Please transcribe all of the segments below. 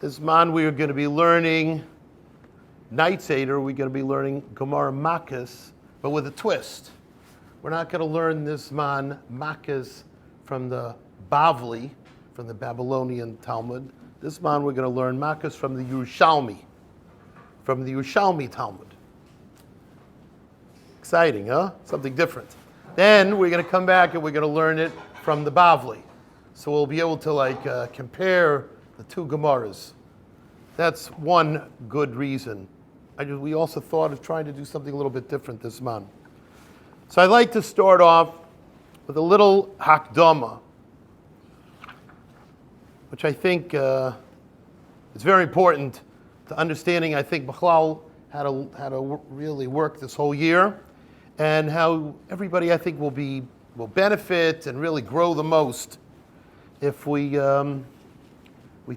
This man we are going to be learning Night Seder. We're going to be learning Gemara Makkas, but with a twist. We're not going to learn this man Makkas from the Bavli, from the Babylonian Talmud. This man we're going to learn Makkas from the Yerushalmi Talmud. Exciting, huh? Something different. Then we're going to come back and we're going to learn it from the Bavli. So we'll be able to compare the two Gemaras. That's one good reason. We also thought of trying to do something a little bit different this month. So I'd like to start off with a little Hakdama, which I think is very important to understanding, I think, Bechlal, how to really work this whole year, and how everybody, I think, will benefit and really grow the most if we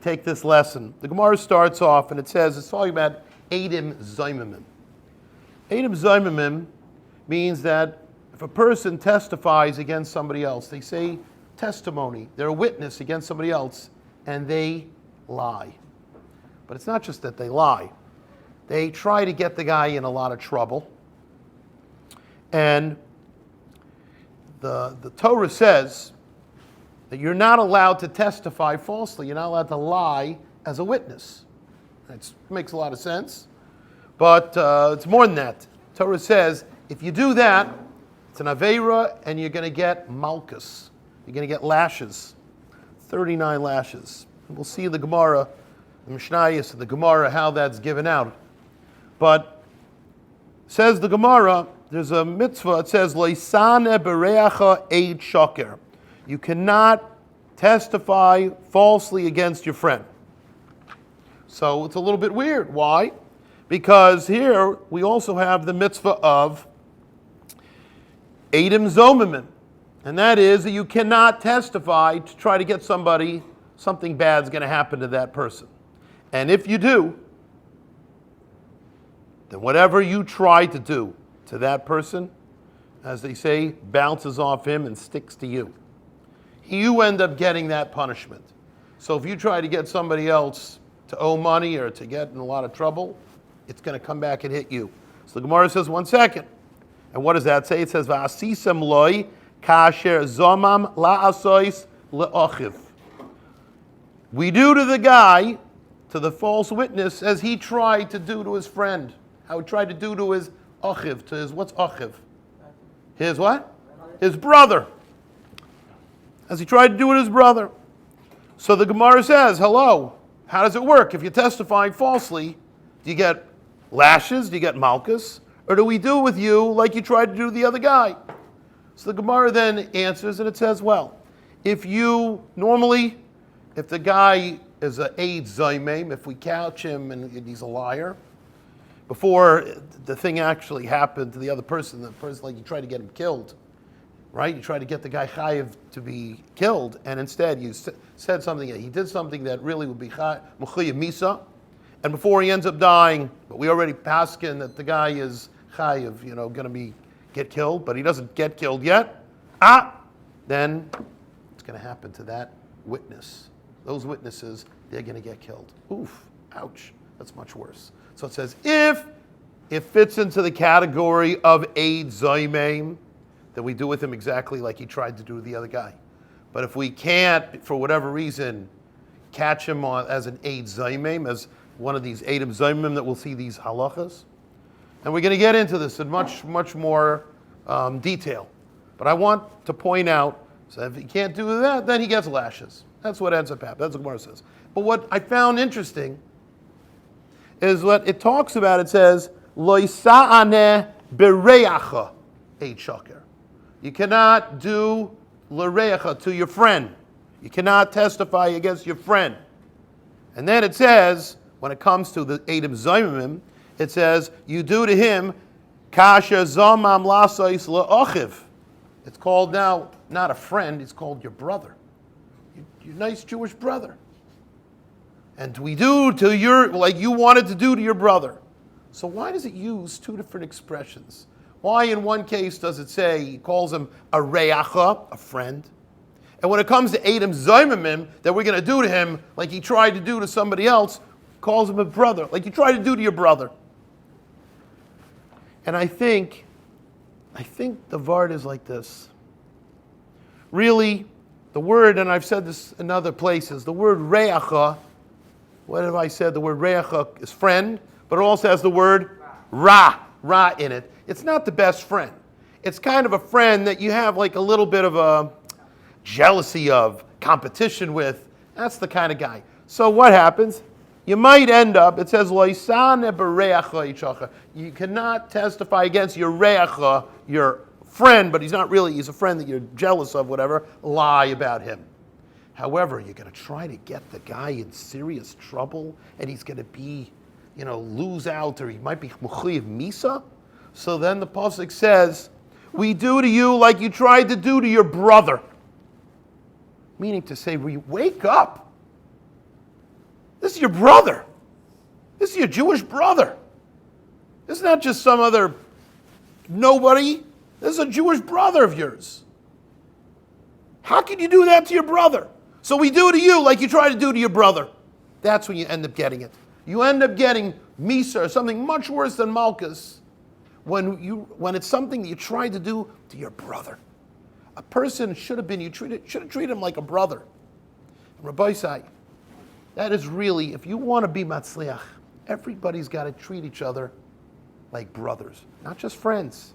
take this lesson. The Gemara starts off and it's talking about Eidim Zoimimim. Eidim Zoimimim means that if a person testifies against somebody else, they say testimony, they're a witness against somebody else, and they lie. But it's not just that they lie. They try to get the guy in a lot of trouble. And the Torah says that you're not allowed to testify falsely. You're not allowed to lie as a witness. It makes a lot of sense. But it's more than that. Torah says if you do that, it's an Aveira and you're going to get Malchus. You're going to get lashes. 39 lashes. And we'll see in the Gemara, the Mishnayos and the Gemara, how that's given out. But says the Gemara, there's a mitzvah, it says, Loisane berei'acha eid shoker. You cannot testify falsely against your friend. So it's a little bit weird. Why? Because here we also have the mitzvah of Eidim Zomimim. And that is that you cannot testify to try to get something bad's going to happen to that person. And if you do, then whatever you try to do to that person, as they say, bounces off him and sticks to you. You end up getting that punishment. So if you try to get somebody else to owe money or to get in a lot of trouble, it's going to come back and hit you. So the Gemara says, 1 second. And what does that say? It says, V'asisem loy kasher zomam la'asois le'ochiv. We do to the guy, to the false witness, as he tried to do to his friend. How he tried to do to his achiv, to his, what's achiv? His what? His brother. As he tried to do with his brother. So the Gemara says, hello, how does it work? If you're testifying falsely, do you get lashes? Do you get malchus? Or do we do with you like you tried to do to the other guy? So the Gemara then answers and it says, well, if the guy is an eid zaymim, if we couch him and he's a liar, before the thing actually happened to the other person, like you tried to get him killed, right? You tried to get the guy chayiv to be killed, and instead you said something, he did something that really would be mechuyev misa, and before he ends up dying, but we already paskin that the guy is chayiv, going to get killed, but he doesn't get killed yet, then it's going to happen to that witness. Those witnesses, they're going to get killed. Oof, ouch, that's much worse. So it says, if it fits into the category of eid zaymim, then we do with him exactly like he tried to do with the other guy. But if we can't, for whatever reason, catch him as an eid zaymim, as one of these eidim zaymim that we'll see these halachas, and we're going to get into this in much, much more detail. But I want to point out, so if he can't do that, then he gets lashes. That's what ends up happening. That's what Gemara says. But what I found interesting is what it talks about. It says, Loisa'aneh berei'acha eid shoker. You cannot do l'rei'acha to your friend. You cannot testify against your friend. And then it says, when it comes to the Eidim Zoimimim, it says, you do to him kasher zomam lasois le'ochiv. It's called now not a friend, it's called your brother. Your nice Jewish brother. And we do to like you wanted to do to your brother. So why does it use two different expressions? Why in one case does it say, he calls him a Rei'acha, a friend, And when it comes to Adam Zayimim, that we're going to do to him like he tried to do to somebody else, calls him a brother, like you tried to do to your brother. And I think the Vard is like this. Really, the word, and I've said this in other places, the word Rei'acha, what have I said? The word Rei'acha is friend, but it also has the word Ra in it. It's not the best friend. It's kind of a friend that you have like a little bit of a jealousy of, competition with. That's the kind of guy. So what happens? You might end up, it says, you cannot testify against your Rei'acha, your friend, but he's a friend that you're jealous of, whatever, lie about him. However, you're going to try to get the guy in serious trouble, and he's going to be, lose out, or he might be Mechuyev Misa. So then the Pasuk says, we do to you like you tried to do to your brother. Meaning to say, wake up. This is your brother. This is your Jewish brother. This is not just some other nobody. This is a Jewish brother of yours. How can you do that to your brother? So we do to you like you try to do to your brother. That's when you end up getting it. You end up getting Misa, or something much worse than Malchus, when it's something that you tried to do to your brother. A person should have treated him like a brother. Rabbi Sai, that is really, if you want to be Matzliach, everybody's got to treat each other like brothers, not just friends.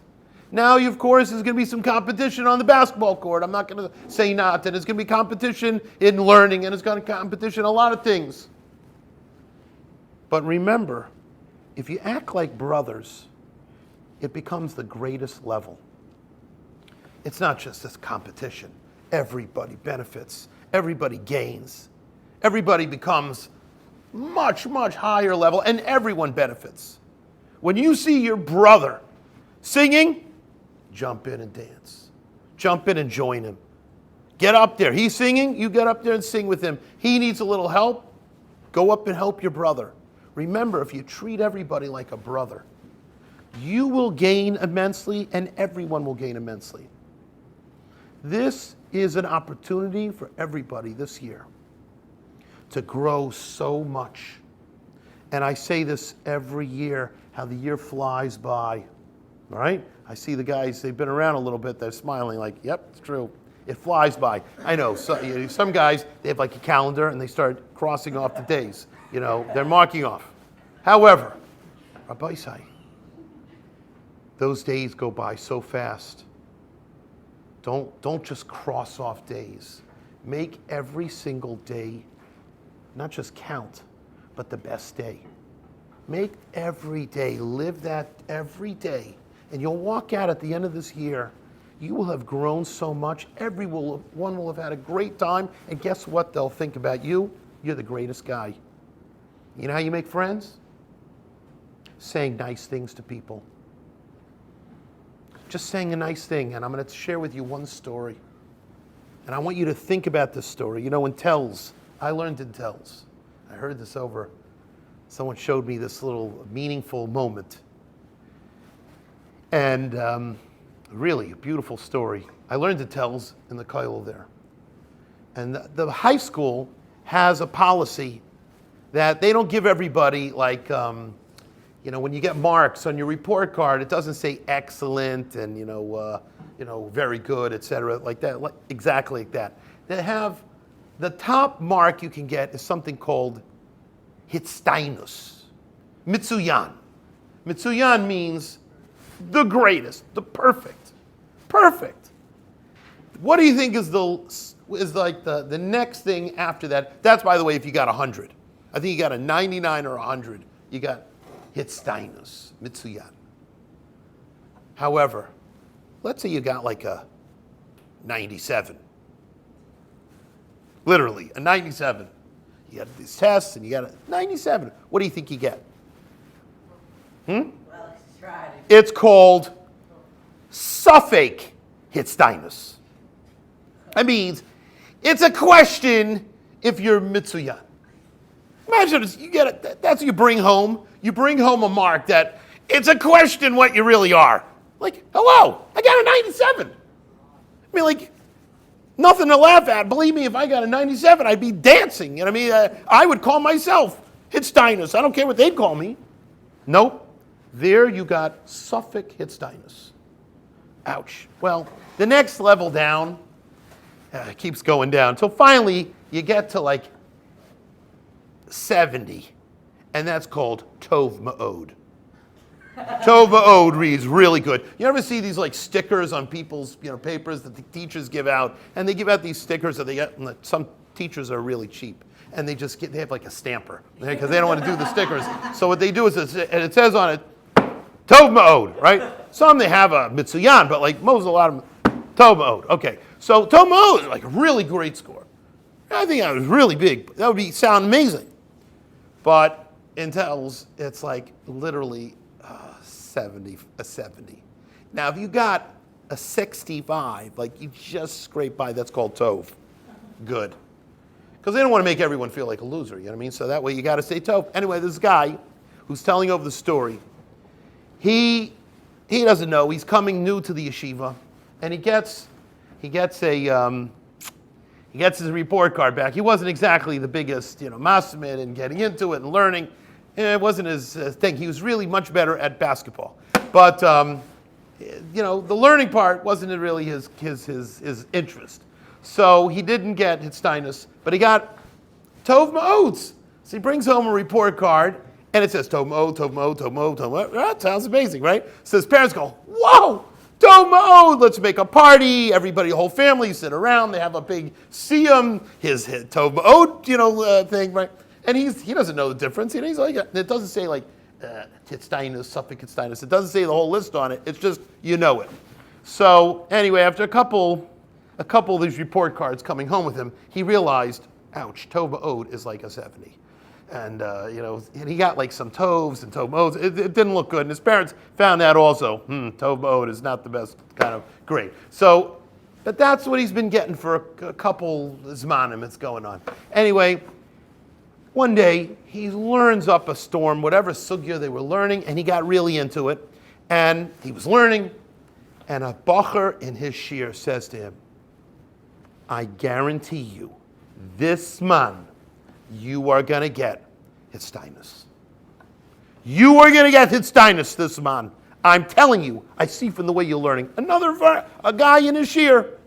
Now, of course, there's going to be some competition on the basketball court. I'm not going to say not, and there's going to be competition in learning, and there's going to be competition in a lot of things. But remember, if you act like brothers, it becomes the greatest level. It's not just this competition. Everybody benefits. Everybody gains. Everybody becomes much, much higher level, and everyone benefits. When you see your brother singing, jump in and dance. Jump in and join him. Get up there. He's singing, you get up there and sing with him. He needs a little help, go up and help your brother. Remember, if you treat everybody like a brother, you will gain immensely, and everyone will gain immensely. This is an opportunity for everybody this year to grow so much. And I say this every year, how the year flies by. All right? I see the guys, they've been around a little bit, they're smiling like, yep, it's true. It flies by. I know, some guys, they have like a calendar and they start crossing off the days. They're marking off. However, Rabbi Sai, those days go by so fast. Don't just cross off days. Make every single day not just count, but the best day. Make every day, live that every day, and you'll walk out at the end of this year. You will have grown so much. Everyone will have had a great time, and guess what they'll think about you? You're the greatest guy. You know how you make friends? Saying nice things to people. Just saying a nice thing, and I'm going to share with you one story. And I want you to think about this story. In Tells, I learned in Tells. I heard this over. Someone showed me this little meaningful moment. And really, a beautiful story. I learned in Tells in the kollel there. And the high school has a policy that they don't give everybody, like, when you get marks on your report card, it doesn't say excellent and, very good, etc., like that, exactly like that. They have the top mark you can get is something called Hitztainus, Mitsuyan. Mitsuyan means the greatest, the perfect. Perfect. What do you think is the next thing after that? That's, by the way, if you got 100. I think you got a 99 or 100. You got Hitztainus, Mitsuyan. However, let's say you got like a 97. Literally, a 97. You got these tests and you got a 97. What do you think you get? Well, let's try it. It's called Suffix Hitztainus. That means it's a question if you're Mitsuyan. Imagine you get it. That's what you bring home. You bring home a mark that it's a question what you really are. Like, hello, I got a 97. I mean, like, Nothing to laugh at. Believe me, if I got a 97, I'd be dancing. You know what I mean? I would call myself Hitzsteinus. I don't care what they'd call me. Nope. There you got Suffolk Hitzsteinus. Ouch. Well, the next level down keeps going down until finally you get to like 70, and that's called Tov Ma'od. Tov Ma'od reads really good. You ever see these like stickers on people's papers that the teachers give out, and they give out these stickers that they get. Some teachers are really cheap, and they have like a stamper because they don't want to do the stickers. So what they do is it says on it Tov Ma'od, right? Some they have a Mitsuyan, but like most, a lot of them, Tov Ma'od. Okay, so Tov Ma'od is like a really great score. I think that was really big. That would sound amazing. But Intel's, it's like literally 70. Now, if you got a 65, like you just scrape by, that's called Tov. Good. Because they don't want to make everyone feel like a loser, you know what I mean? So that way you got to say Tov. Anyway, this guy who's telling over the story, he doesn't know. He's coming new to the yeshiva, and he gets his report card back. He wasn't exactly the biggest, masamid in getting into it and learning. It wasn't his thing. He was really much better at basketball. But, the learning part wasn't really his interest. So he didn't get Hitzsteinus, but he got Tov Ma'ods. So he brings home a report card, and it says Tov Ma'od, Tov Ma'od, Tov Ma'od, Tov Ma'od. That sounds amazing, right? So his parents go, whoa! Tov Ma'od, let's make a party. Everybody, the whole family sit around. They have a big siyum, his Tov Ma'od, thing, right? And he doesn't know the difference. He's like, it doesn't say like Hitzsteinus, Suffolk Hitzsteinus. It doesn't say the whole list on it. It's just it. So anyway, after a couple of these report cards coming home with him, he realized, ouch, Tov Ma'od is like a 70. And, and he got like some Tovs and Tov Ma'ods. It didn't look good. And his parents found that also. Tov Ma'od is not the best kind of grade. So, but that's what he's been getting for a couple zmanim that's going on. Anyway, one day he learns up a storm, whatever sugya they were learning, and he got really into it. And he was learning, and a bacher in his shir says to him, I guarantee you, this man, you are going to get Hitzsteinus. You are going to get Hitzsteinus, this man. I'm telling you, I see from the way you're learning. A guy in his shir. It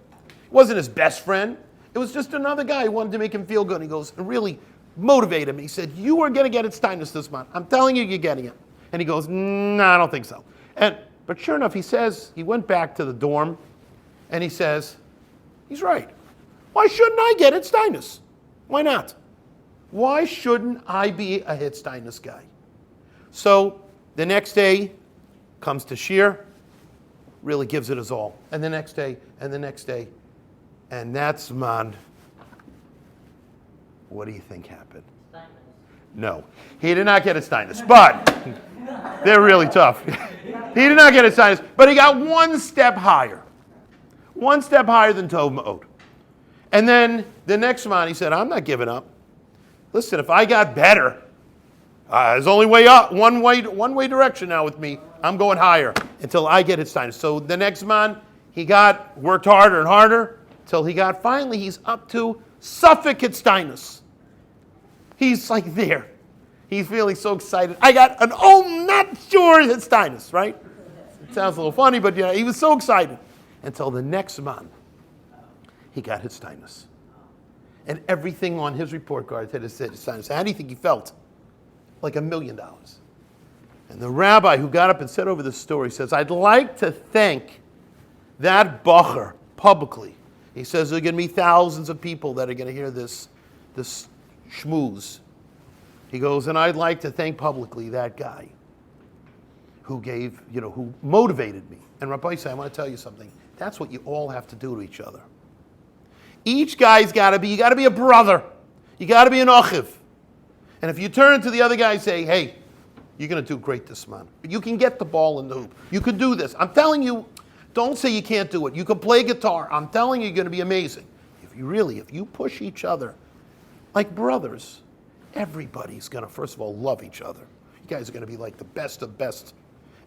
wasn't his best friend. It was just another guy who wanted to make him feel good. He goes, and really motivate him. He said, you are going to get Hitzsteinus this man. I'm telling you, you're getting it. And he goes, no, I don't think so. But sure enough, he went back to the dorm, and he says, he's right. Why shouldn't I get Hitzsteinus? Why not? Why shouldn't I be a Hitzsteinus guy? So the next day comes to shir, really gives it his all. And the next day, and the next day. And that's man. What do you think happened? Steinus. No, he did not get Hitzsteinus, but they're really tough. He did not get Hitzsteinus, but he got one step higher. One step higher than Tov Ma'od. And then the next man, he said, I'm not giving up. Listen, if I got better, there's only way up, one way direction now with me. I'm going higher until I get Hitzsteinus. So the next man, worked harder and harder till finally he's up to Suffolk Hitzsteinus. He's like there. He's feeling so excited. I got an not sure Hitzsteinus, right? It sounds a little funny, but he was so excited. Until the next man, he got Hitzsteinus. And everything on his report card said Hitzsteinus. How do you think he felt? Like $1 million. And the rabbi who got up and said over this story says, I'd like to thank that bacher publicly. He says there are going to be thousands of people that are going to hear this schmooze. He goes, and I'd like to thank publicly that guy who who motivated me. And Rabbi said, I want to tell you something. That's what you all have to do to each other. Each guy's you got to be a brother. You got to be an achiv. And if you turn to the other guy and say, hey, you're going to do great this month. You can get the ball in the hoop. You can do this. I'm telling you, don't say you can't do it. You can play guitar. I'm telling you, you're going to be amazing. If you push each other like brothers, everybody's going to, first of all, love each other. You guys are going to be like the best of best.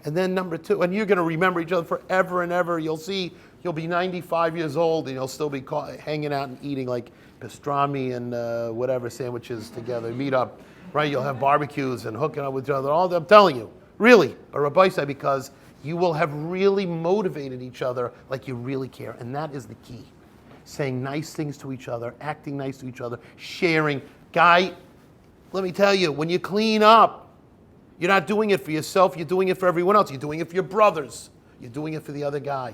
And then number two, and you're going to remember each other forever and ever. You'll see You'll be 95 years old and you'll still be hanging out and eating like pastrami and whatever sandwiches together. Meet up, right? You'll have barbecues and hooking up with each other. All I'm telling you, really. But Rabbi said because you will have really motivated each other like you really care, and that is the key. Saying nice things to each other, acting nice to each other, sharing. Guy, let me tell you, when you clean up, you're not doing it for yourself, you're doing it for everyone else. You're doing it for your brothers. You're doing it for the other guy.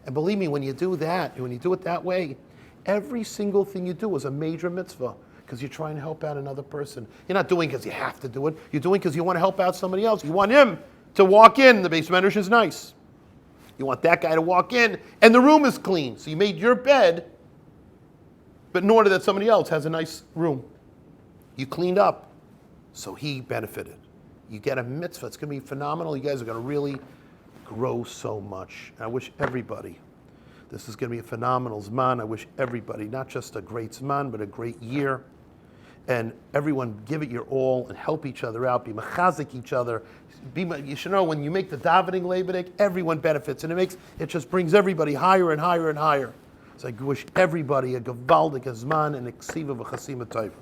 And believe me, when you do that, when you do it that way, every single thing you do is a major mitzvah because you're trying to help out another person. You're not doing it because you have to do it. You're doing it because you want to help out somebody else. You want him to walk in, the base medrash is nice. You want that guy to walk in, and the room is clean. So you made your bed, but in order that somebody else has a nice room. You cleaned up, so he benefited. You get a mitzvah. It's going to be phenomenal. You guys are going to really grow so much. I wish everybody, this is going to be a phenomenal Zman. I wish everybody, not just a great Zman, but a great year. And everyone give it your all and help each other out. Be mechazik each other. You should know when you make the davening lebedik, everyone benefits. And it just brings everybody higher and higher and higher. So I wish everybody a gevaldik Zman and a ksiva v'chasima taiva.